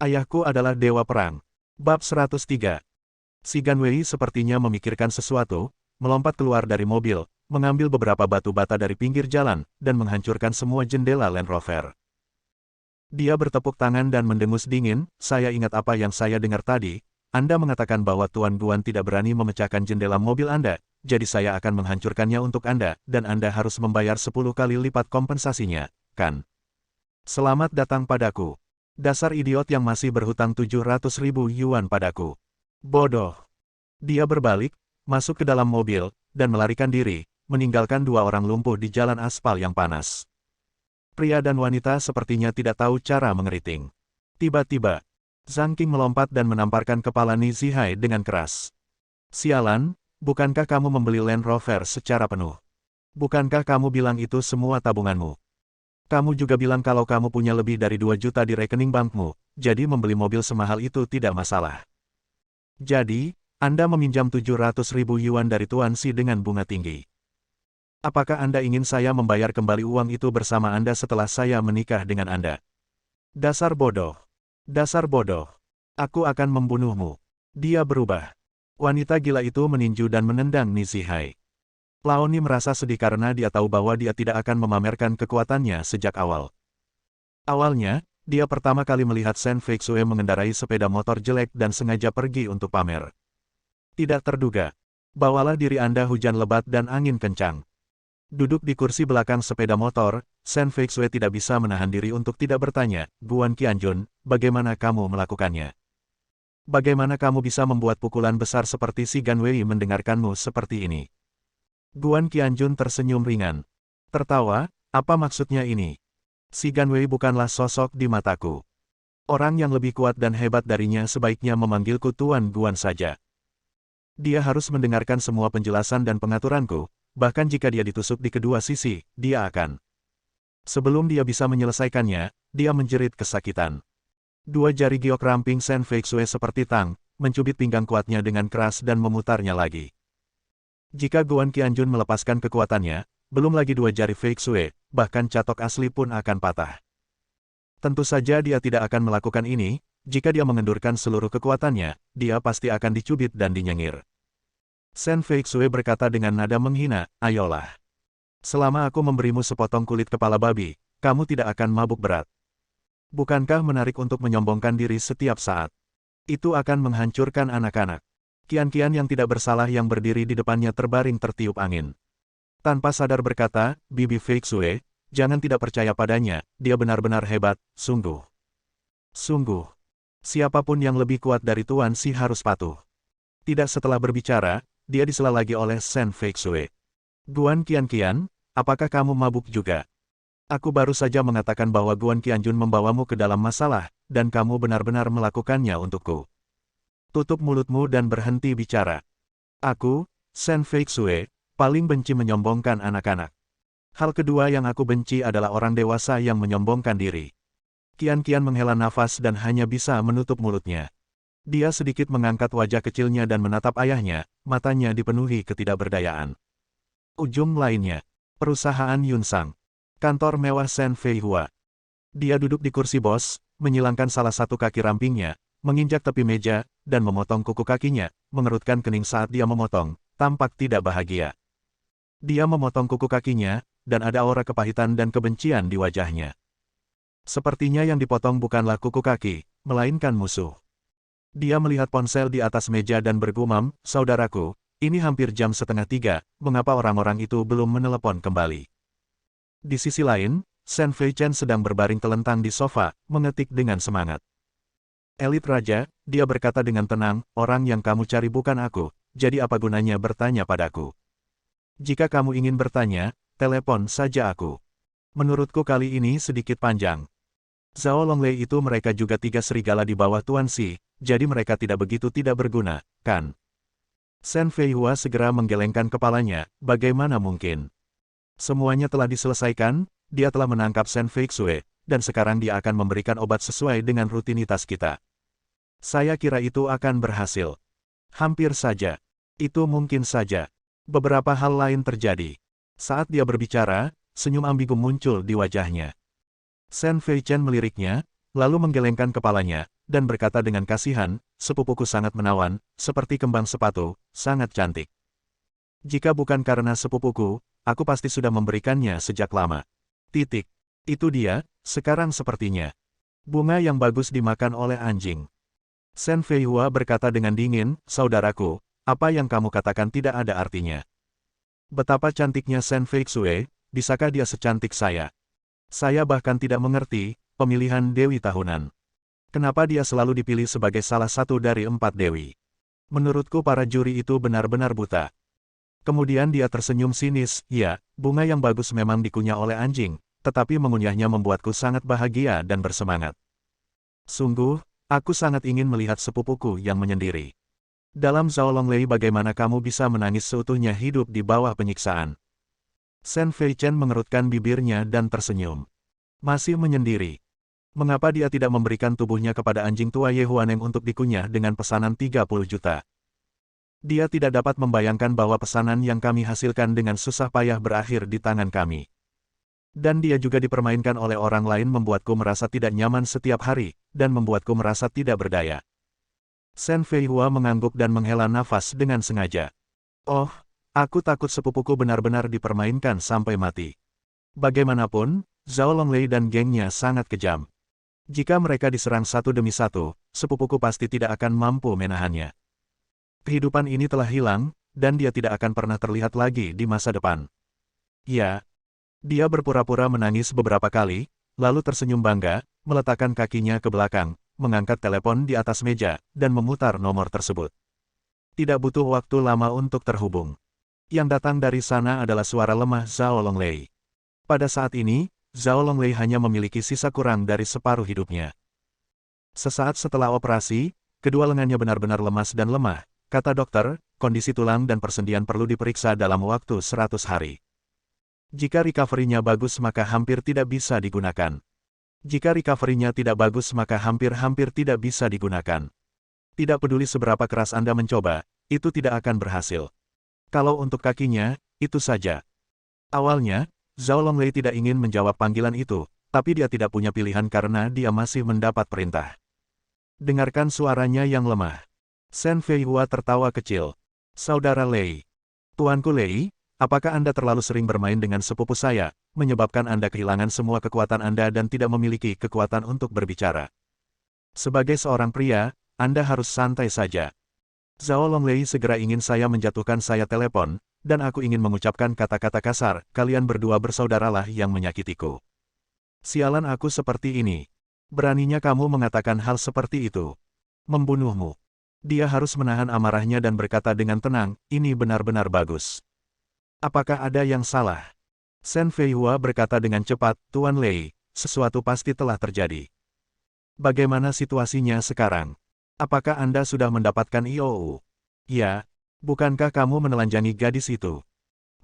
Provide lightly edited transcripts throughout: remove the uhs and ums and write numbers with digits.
Ayahku adalah dewa perang. Bab 103. Si Ganwei sepertinya memikirkan sesuatu, melompat keluar dari mobil, mengambil beberapa batu bata dari pinggir jalan, dan menghancurkan semua jendela Land Rover. Dia bertepuk tangan dan mendengus dingin, "Saya ingat apa yang saya dengar tadi. Anda mengatakan bahwa Tuan Guan tidak berani memecahkan jendela mobil Anda, jadi saya akan menghancurkannya untuk Anda, dan Anda harus membayar 10 kali lipat kompensasinya, kan? Selamat datang padaku. Dasar idiot yang masih berhutang 700.000 yuan padaku. Bodoh." Dia berbalik, masuk ke dalam mobil, dan melarikan diri, meninggalkan dua orang lumpuh di jalan aspal yang panas. Pria dan wanita sepertinya tidak tahu cara mengeriting. Tiba-tiba, Zhang Qing melompat dan menamparkan kepala Ni Zihai dengan keras. "Sialan, bukankah kamu membeli Land Rover secara penuh? Bukankah kamu bilang itu semua tabunganmu? Kamu juga bilang kalau kamu punya lebih dari 2 juta di rekening bankmu, jadi membeli mobil semahal itu tidak masalah. Jadi, Anda meminjam 700.000 yuan dari Tuan Si dengan bunga tinggi. Apakah Anda ingin saya membayar kembali uang itu bersama Anda setelah saya menikah dengan Anda? Dasar bodoh. Dasar bodoh. Aku akan membunuhmu." Dia berubah. Wanita gila itu meninju dan menendang Ni Zihai. Laoni merasa sedih karena dia tahu bahwa dia tidak akan memamerkan kekuatannya sejak awal. Awalnya, dia pertama kali melihat Shen Feixue mengendarai sepeda motor jelek dan sengaja pergi untuk pamer. Tidak terduga. Bawalah diri Anda hujan lebat dan angin kencang. Duduk di kursi belakang sepeda motor, Shen Feixue tidak bisa menahan diri untuk tidak bertanya, "Guan Qianjun, bagaimana kamu melakukannya? Bagaimana kamu bisa membuat pukulan besar seperti si Ganwei mendengarkanmu seperti ini?" Guan Qianjun tersenyum ringan. Tertawa, "Apa maksudnya ini? Si Ganwei bukanlah sosok di mataku. Orang yang lebih kuat dan hebat darinya sebaiknya memanggilku Tuan Guan saja. Dia harus mendengarkan semua penjelasan dan pengaturanku, bahkan jika dia ditusuk di kedua sisi, dia akan." Sebelum dia bisa menyelesaikannya, dia menjerit kesakitan. Dua jari giok ramping Shen Feixue seperti tang, mencubit pinggang kuatnya dengan keras dan memutarnya lagi. Jika Guan Qianjun melepaskan kekuatannya, belum lagi dua jari Feixue, bahkan catok asli pun akan patah. Tentu saja dia tidak akan melakukan ini, jika dia mengendurkan seluruh kekuatannya, dia pasti akan dicubit dan dinyengir. Shen Feixue berkata dengan nada menghina, "Ayolah. Selama aku memberimu sepotong kulit kepala babi, kamu tidak akan mabuk berat. Bukankah menarik untuk menyombongkan diri setiap saat? Itu akan menghancurkan anak-anak." Kian-kian yang tidak bersalah yang berdiri di depannya terbaring tertiup angin. Tanpa sadar berkata, "Bibi Feixue, jangan tidak percaya padanya, dia benar-benar hebat, sungguh. Sungguh. Siapapun yang lebih kuat dari Tuan Si harus patuh." Tidak setelah berbicara, dia disela lagi oleh Shen Feixue. "Guan Qianqian, apakah kamu mabuk juga? Aku baru saja mengatakan bahwa Guan Qianjun membawamu ke dalam masalah, dan kamu benar-benar melakukannya untukku. Tutup mulutmu dan berhenti bicara. Aku, Shen Feixue, paling benci menyombongkan anak-anak. Hal kedua yang aku benci adalah orang dewasa yang menyombongkan diri." Kian-kian menghela nafas dan hanya bisa menutup mulutnya. Dia sedikit mengangkat wajah kecilnya dan menatap ayahnya, matanya dipenuhi ketidakberdayaan. Ujung lainnya, perusahaan Yunsang. Kantor mewah Shen Feihua. Dia duduk di kursi bos, menyilangkan salah satu kaki rampingnya, menginjak tepi meja, dan memotong kuku kakinya, mengerutkan kening saat dia memotong, tampak tidak bahagia. Dia memotong kuku kakinya, dan ada aura kepahitan dan kebencian di wajahnya. Sepertinya yang dipotong bukanlah kuku kaki, melainkan musuh. Dia melihat ponsel di atas meja dan bergumam, "Saudaraku, ini hampir jam 2:30, mengapa orang-orang itu belum menelepon kembali?" Di sisi lain, Shen Feichen sedang berbaring telentang di sofa, mengetik dengan semangat. "Elit Raja," dia berkata dengan tenang, "orang yang kamu cari bukan aku, jadi apa gunanya bertanya padaku? Jika kamu ingin bertanya, telepon saja aku. Menurutku kali ini sedikit panjang. Zhao Longlei itu mereka juga 3 serigala di bawah Tuan Si, jadi mereka tidak begitu tidak berguna, kan?" Shen Feihua segera menggelengkan kepalanya, bagaimana mungkin? Semuanya telah diselesaikan, dia telah menangkap Shen Feixue, dan sekarang dia akan memberikan obat sesuai dengan rutinitas kita. Saya kira itu akan berhasil. Hampir saja. Itu mungkin saja. Beberapa hal lain terjadi. Saat dia berbicara, senyum ambigu muncul di wajahnya. Shen Feichen meliriknya, lalu menggelengkan kepalanya, dan berkata dengan kasihan, sepupuku sangat menawan, seperti kembang sepatu, sangat cantik. Jika bukan karena sepupuku, aku pasti sudah memberikannya sejak lama. Titik. Itu dia, sekarang sepertinya. Bunga yang bagus dimakan oleh anjing. Shen Feihua berkata dengan dingin, saudaraku, apa yang kamu katakan tidak ada artinya. Betapa cantiknya Shen Feixue, bisakah dia secantik saya? Saya bahkan tidak mengerti, pemilihan Dewi tahunan. Kenapa dia selalu dipilih sebagai salah satu dari 4 dewi? Menurutku para juri itu benar-benar buta. Kemudian dia tersenyum sinis, ya, bunga yang bagus memang dikunyah oleh anjing, tetapi mengunyahnya membuatku sangat bahagia dan bersemangat. Sungguh, aku sangat ingin melihat sepupuku yang menyendiri. Dalam Zhao Longlei bagaimana kamu bisa menangis seutuhnya hidup di bawah penyiksaan? Shen Feichen mengerutkan bibirnya dan tersenyum. Masih menyendiri. Mengapa dia tidak memberikan tubuhnya kepada anjing tua Ye Huaneng untuk dikunyah dengan pesanan 30 juta? Dia tidak dapat membayangkan bahwa pesanan yang kami hasilkan dengan susah payah berakhir di tangan kami. Dan dia juga dipermainkan oleh orang lain membuatku merasa tidak nyaman setiap hari, dan membuatku merasa tidak berdaya. Shen Feihua mengangguk dan menghela nafas dengan sengaja. Oh, aku takut sepupuku benar-benar dipermainkan sampai mati. Bagaimanapun, Zhao Longlei dan gengnya sangat kejam. Jika mereka diserang satu demi satu, sepupuku pasti tidak akan mampu menahannya. Kehidupan ini telah hilang, dan dia tidak akan pernah terlihat lagi di masa depan. Ya, dia berpura-pura menangis beberapa kali, lalu tersenyum bangga, meletakkan kakinya ke belakang, mengangkat telepon di atas meja, dan memutar nomor tersebut. Tidak butuh waktu lama untuk terhubung. Yang datang dari sana adalah suara lemah Zhao Longlei. Pada saat ini, Zhao Longlei hanya memiliki sisa kurang dari separuh hidupnya. Sesaat setelah operasi, kedua lengannya benar-benar lemas dan lemah. Kata dokter, kondisi tulang dan persendian perlu diperiksa dalam waktu 100 hari. Jika recovery-nya bagus maka hampir tidak bisa digunakan. Jika recovery-nya tidak bagus maka hampir-hampir tidak bisa digunakan. Tidak peduli seberapa keras Anda mencoba, itu tidak akan berhasil. Kalau untuk kakinya, itu saja. Awalnya, Zhao Longlei tidak ingin menjawab panggilan itu, tapi dia tidak punya pilihan karena dia masih mendapat perintah. Dengarkan suaranya yang lemah. Shen Feihua tertawa kecil. Saudara Lei. Tuanku Lei, apakah Anda terlalu sering bermain dengan sepupu saya, menyebabkan Anda kehilangan semua kekuatan Anda dan tidak memiliki kekuatan untuk berbicara? Sebagai seorang pria, Anda harus santai saja. Zhao Longlei segera ingin saya menjatuhkan saya telepon, dan aku ingin mengucapkan kata-kata kasar, kalian berdua bersaudaralah yang menyakitiku. Sialan aku seperti ini. Beraninya kamu mengatakan hal seperti itu. Membunuhmu. Dia harus menahan amarahnya dan berkata dengan tenang, ini benar-benar bagus. Apakah ada yang salah? Shen Feihua berkata dengan cepat, Tuan Lei, sesuatu pasti telah terjadi. Bagaimana situasinya sekarang? Apakah Anda sudah mendapatkan IOU? Ya. Bukankah kamu menelanjangi gadis itu?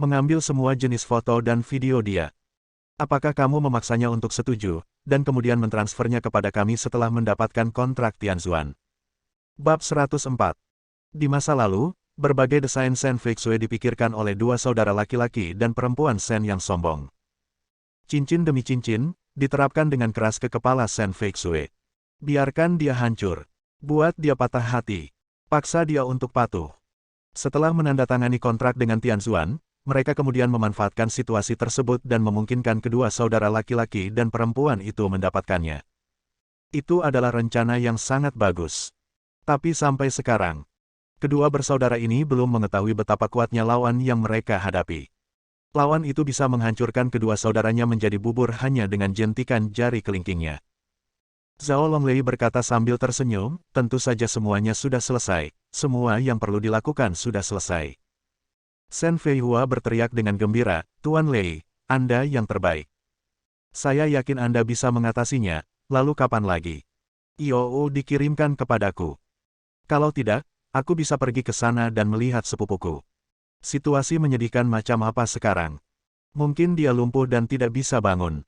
Mengambil semua jenis foto dan video dia. Apakah kamu memaksanya untuk setuju, dan kemudian mentransfernya kepada kami setelah mendapatkan kontrak Tianzuan? Bab 104. Di masa lalu, berbagai desain Shen Feixue dipikirkan oleh dua saudara laki-laki dan perempuan Shen yang sombong. Cincin demi cincin, diterapkan dengan keras ke kepala Shen Feixue. Biarkan dia hancur. Buat dia patah hati. Paksa dia untuk patuh. Setelah menandatangani kontrak dengan Tianzuan, mereka kemudian memanfaatkan situasi tersebut dan memungkinkan kedua saudara laki-laki dan perempuan itu mendapatkannya. Itu adalah rencana yang sangat bagus. Tapi sampai sekarang, kedua bersaudara ini belum mengetahui betapa kuatnya lawan yang mereka hadapi. Lawan itu bisa menghancurkan kedua saudaranya menjadi bubur hanya dengan jentikan jari kelingkingnya. Zhao Longlei berkata sambil tersenyum, tentu saja semuanya sudah selesai, semua yang perlu dilakukan sudah selesai. Shen Feihua berteriak dengan gembira, Tuan Lei, Anda yang terbaik. Saya yakin Anda bisa mengatasinya, lalu kapan lagi? IOU dikirimkan kepadaku. Kalau tidak, aku bisa pergi ke sana dan melihat sepupuku. Situasi menyedihkan macam apa sekarang? Mungkin dia lumpuh dan tidak bisa bangun.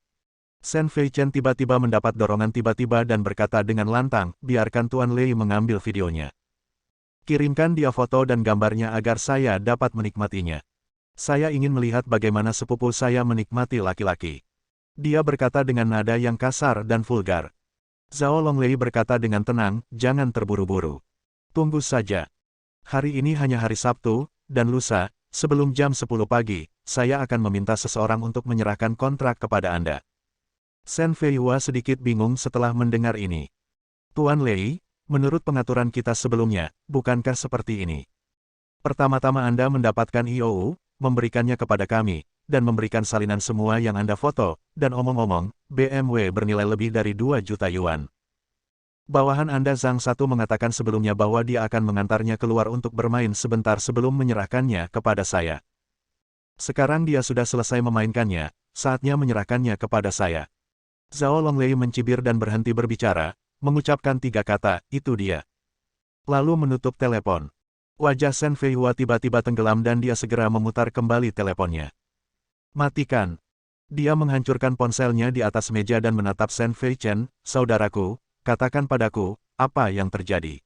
Shen Feichen tiba-tiba mendapat dorongan tiba-tiba dan berkata dengan lantang, biarkan Tuan Lei mengambil videonya. Kirimkan dia foto dan gambarnya agar saya dapat menikmatinya. Saya ingin melihat bagaimana sepupu saya menikmati laki-laki. Dia berkata dengan nada yang kasar dan vulgar. Zhao Longlei berkata dengan tenang, jangan terburu-buru. Tunggu saja. Hari ini hanya hari Sabtu, dan lusa, sebelum jam 10 pagi, saya akan meminta seseorang untuk menyerahkan kontrak kepada Anda. Shen Feihua sedikit bingung setelah mendengar ini. Tuan Lei, menurut pengaturan kita sebelumnya, bukankah seperti ini? Pertama-tama Anda mendapatkan IOU, memberikannya kepada kami, dan memberikan salinan semua yang Anda foto, dan omong-omong, BMW bernilai lebih dari 2 juta yuan. Bawahan Anda Zhang Satu mengatakan sebelumnya bahwa dia akan mengantarnya keluar untuk bermain sebentar sebelum menyerahkannya kepada saya. Sekarang dia sudah selesai memainkannya, saatnya menyerahkannya kepada saya. Zhao Longlei mencibir dan berhenti berbicara, mengucapkan 3 kata, itu dia. Lalu menutup telepon. Wajah Shen Feihua tiba-tiba tenggelam dan dia segera memutar kembali teleponnya. Matikan. Dia menghancurkan ponselnya di atas meja dan menatap Shen Feichen, saudaraku, katakan padaku, apa yang terjadi?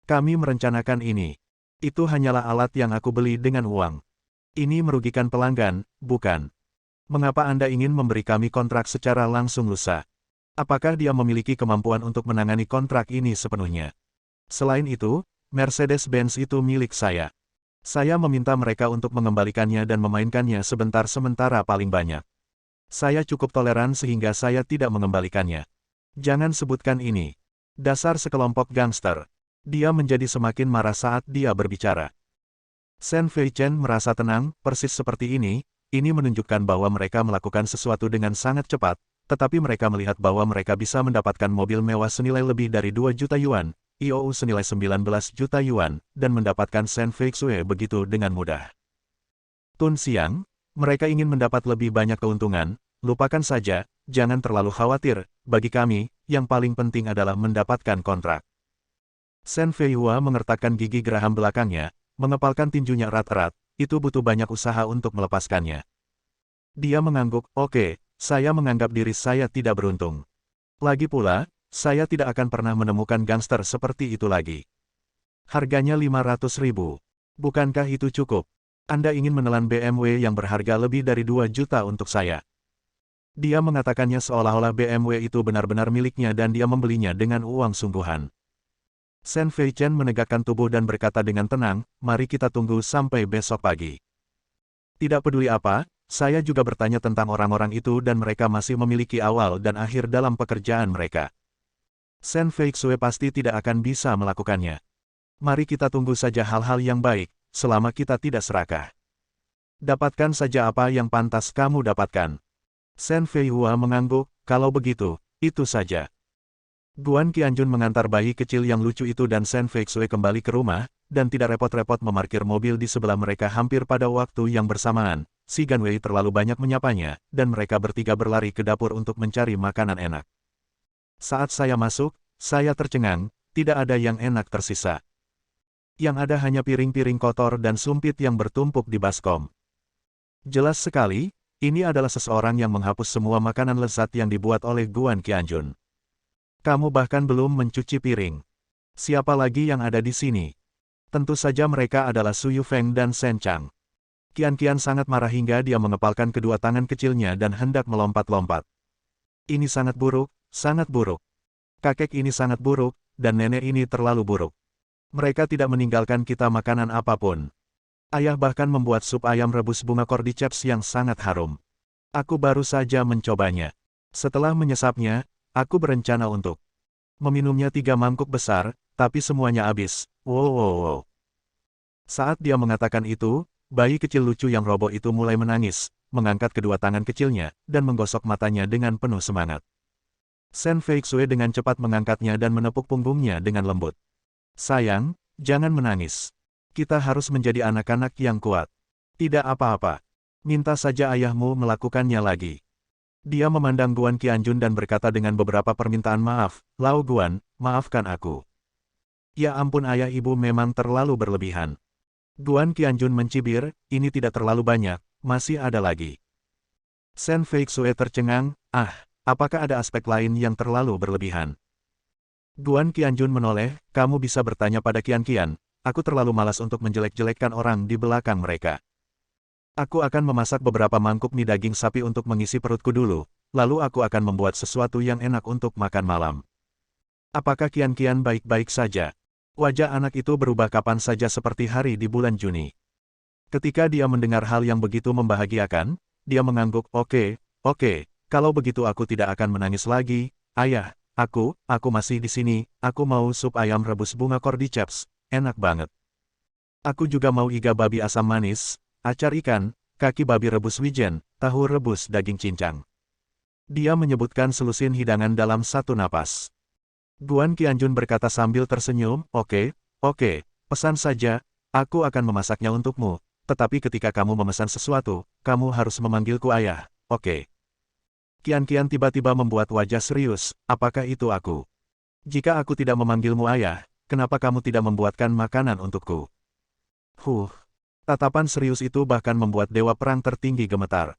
Kami merencanakan ini. Itu hanyalah alat yang aku beli dengan uang. Ini merugikan pelanggan, bukan? Mengapa Anda ingin memberi kami kontrak secara langsung lusa? Apakah dia memiliki kemampuan untuk menangani kontrak ini sepenuhnya? Selain itu, Mercedes-Benz itu milik saya. Saya meminta mereka untuk mengembalikannya dan memainkannya sebentar-sementara paling banyak. Saya cukup toleran sehingga saya tidak mengembalikannya. Jangan sebutkan ini. Dasar sekelompok gangster. Dia menjadi semakin marah saat dia berbicara. Shen Feichen merasa tenang, persis seperti ini menunjukkan bahwa mereka melakukan sesuatu dengan sangat cepat, tetapi mereka melihat bahwa mereka bisa mendapatkan mobil mewah senilai lebih dari 2 juta yuan, IOU senilai 19 juta yuan, dan mendapatkan Shen Feixue begitu dengan mudah. Tun siang, mereka ingin mendapat lebih banyak keuntungan, lupakan saja, jangan terlalu khawatir, bagi kami, yang paling penting adalah mendapatkan kontrak. Shen Feihua mengertakkan gigi geraham belakangnya, mengepalkan tinjunya erat-erat, itu butuh banyak usaha untuk melepaskannya. Dia mengangguk, oke, saya menganggap diri saya tidak beruntung. Lagi pula, saya tidak akan pernah menemukan gangster seperti itu lagi. Harganya 500.000. Bukankah itu cukup? Anda ingin menelan BMW yang berharga lebih dari 2 juta untuk saya. Dia mengatakannya seolah-olah BMW itu benar-benar miliknya dan dia membelinya dengan uang sungguhan. Shen Feichen menegakkan tubuh dan berkata dengan tenang, mari kita tunggu sampai besok pagi. Tidak peduli apa, saya juga bertanya tentang orang-orang itu dan mereka masih memiliki awal dan akhir dalam pekerjaan mereka. Shen Feixue pasti tidak akan bisa melakukannya. Mari kita tunggu saja hal-hal yang baik, selama kita tidak serakah. Dapatkan saja apa yang pantas kamu dapatkan. Shen Feihua mengangguk, kalau begitu, itu saja. Guan Qianjun mengantar bayi kecil yang lucu itu dan Shen Feixue kembali ke rumah, dan tidak repot-repot memarkir mobil di sebelah mereka hampir pada waktu yang bersamaan. Si Ganwei terlalu banyak menyapanya, dan mereka bertiga berlari ke dapur untuk mencari makanan enak. Saat saya masuk, saya tercengang, tidak ada yang enak tersisa. Yang ada hanya piring-piring kotor dan sumpit yang bertumpuk di baskom. Jelas sekali, ini adalah seseorang yang menghapus semua makanan lezat yang dibuat oleh Guan Qianjun. Kamu bahkan belum mencuci piring. Siapa lagi yang ada di sini? Tentu saja mereka adalah Su Yufeng dan Shen Chang. Qian sangat marah hingga dia mengepalkan kedua tangan kecilnya dan hendak melompat-lompat. Ini sangat buruk, sangat buruk. Kakek ini sangat buruk, dan nenek ini terlalu buruk. Mereka tidak meninggalkan kita makanan apapun. Ayah bahkan membuat sup ayam rebus bunga cordyceps yang sangat harum. Aku baru saja mencobanya. Setelah menyesapnya, aku berencana untuk meminumnya 3 mangkuk besar, tapi semuanya habis. Wow. Saat dia mengatakan itu, bayi kecil lucu yang roboh itu mulai menangis, mengangkat kedua tangan kecilnya, dan menggosok matanya dengan penuh semangat. Shen Feixue dengan cepat mengangkatnya dan menepuk punggungnya dengan lembut. Sayang, jangan menangis. Kita harus menjadi anak-anak yang kuat. Tidak apa-apa. Minta saja ayahmu melakukannya lagi. Dia memandang Guan Qianjun dan berkata dengan beberapa permintaan maaf, Lao Guan, maafkan aku. Ya ampun ayah ibu memang terlalu berlebihan. Guan Qianjun mencibir, ini tidak terlalu banyak, masih ada lagi. Shen Feixue tercengang, apakah ada aspek lain yang terlalu berlebihan? Guan Qianjun menoleh, kamu bisa bertanya pada Qian, aku terlalu malas untuk menjelek-jelekkan orang di belakang mereka. Aku akan memasak beberapa mangkuk mie daging sapi untuk mengisi perutku dulu, lalu aku akan membuat sesuatu yang enak untuk makan malam. Apakah Qian baik-baik saja? Wajah anak itu berubah kapan saja seperti hari di bulan Juni. Ketika dia mendengar hal yang begitu membahagiakan, dia mengangguk, oke, kalau begitu aku tidak akan menangis lagi. Ayah, aku masih di sini, aku mau sup ayam rebus bunga cordyceps, enak banget. Aku juga mau iga babi asam manis, acar ikan, kaki babi rebus wijen, tahu rebus daging cincang. Dia menyebutkan selusin hidangan dalam satu napas. Guan Qianjun berkata sambil tersenyum, oke, pesan saja, aku akan memasaknya untukmu, tetapi ketika kamu memesan sesuatu, kamu harus memanggilku ayah, oke? Qian tiba-tiba membuat wajah serius, apakah itu aku? Jika aku tidak memanggilmu ayah, kenapa kamu tidak membuatkan makanan untukku? Tatapan serius itu bahkan membuat dewa perang tertinggi gemetar.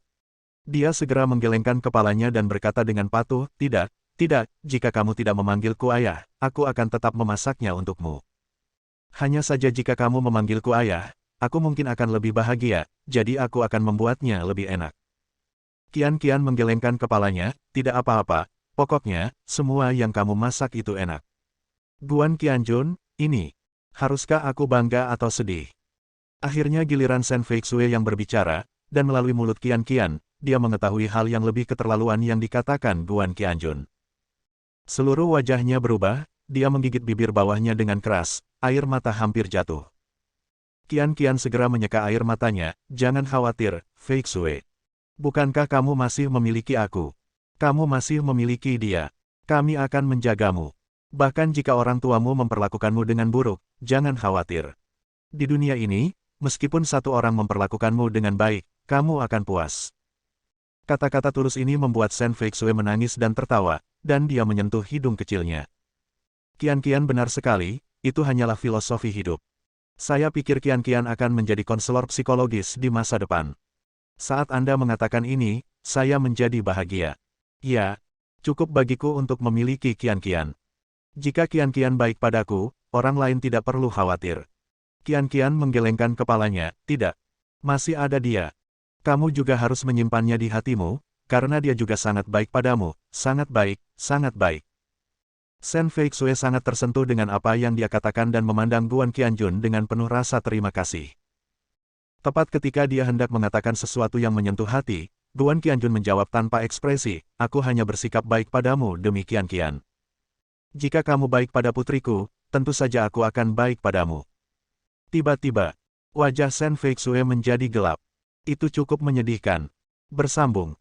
Dia segera menggelengkan kepalanya dan berkata dengan patuh, tidak, jika kamu tidak memanggilku ayah, aku akan tetap memasaknya untukmu. Hanya saja jika kamu memanggilku ayah, aku mungkin akan lebih bahagia, jadi aku akan membuatnya lebih enak. Qian menggelengkan kepalanya, tidak apa-apa, pokoknya, semua yang kamu masak itu enak. Guan Qianjun, ini, haruskah aku bangga atau sedih? Akhirnya giliran Shen Feixue yang berbicara, dan melalui mulut Qian, dia mengetahui hal yang lebih keterlaluan yang dikatakan Guan Qianjun. Seluruh wajahnya berubah, dia menggigit bibir bawahnya dengan keras, air mata hampir jatuh. Qian segera menyeka air matanya, jangan khawatir, Feixue. Bukankah kamu masih memiliki aku? Kamu masih memiliki dia. Kami akan menjagamu. Bahkan jika orang tuamu memperlakukanmu dengan buruk, jangan khawatir. Di dunia ini, meskipun satu orang memperlakukanmu dengan baik, kamu akan puas. Kata-kata tulus ini membuat Shen Feixue menangis dan tertawa, dan dia menyentuh hidung kecilnya. Qian benar sekali, itu hanyalah filosofi hidup. Saya pikir Qian akan menjadi konselor psikologis di masa depan. Saat Anda mengatakan ini, saya menjadi bahagia. Ya, cukup bagiku untuk memiliki Qian. Jika Qian baik padaku, orang lain tidak perlu khawatir. Qian menggelengkan kepalanya, tidak. Masih ada dia. Kamu juga harus menyimpannya di hatimu, karena dia juga sangat baik padamu, sangat baik, sangat baik. Shen Feixue sangat tersentuh dengan apa yang dia katakan dan memandang Guan Qianjun dengan penuh rasa terima kasih. Tepat ketika dia hendak mengatakan sesuatu yang menyentuh hati, Guan Qianjun menjawab tanpa ekspresi, aku hanya bersikap baik padamu demi Qian. Jika kamu baik pada putriku, tentu saja aku akan baik padamu. Tiba-tiba, wajah Shen Feixue menjadi gelap. Itu cukup menyedihkan. Bersambung.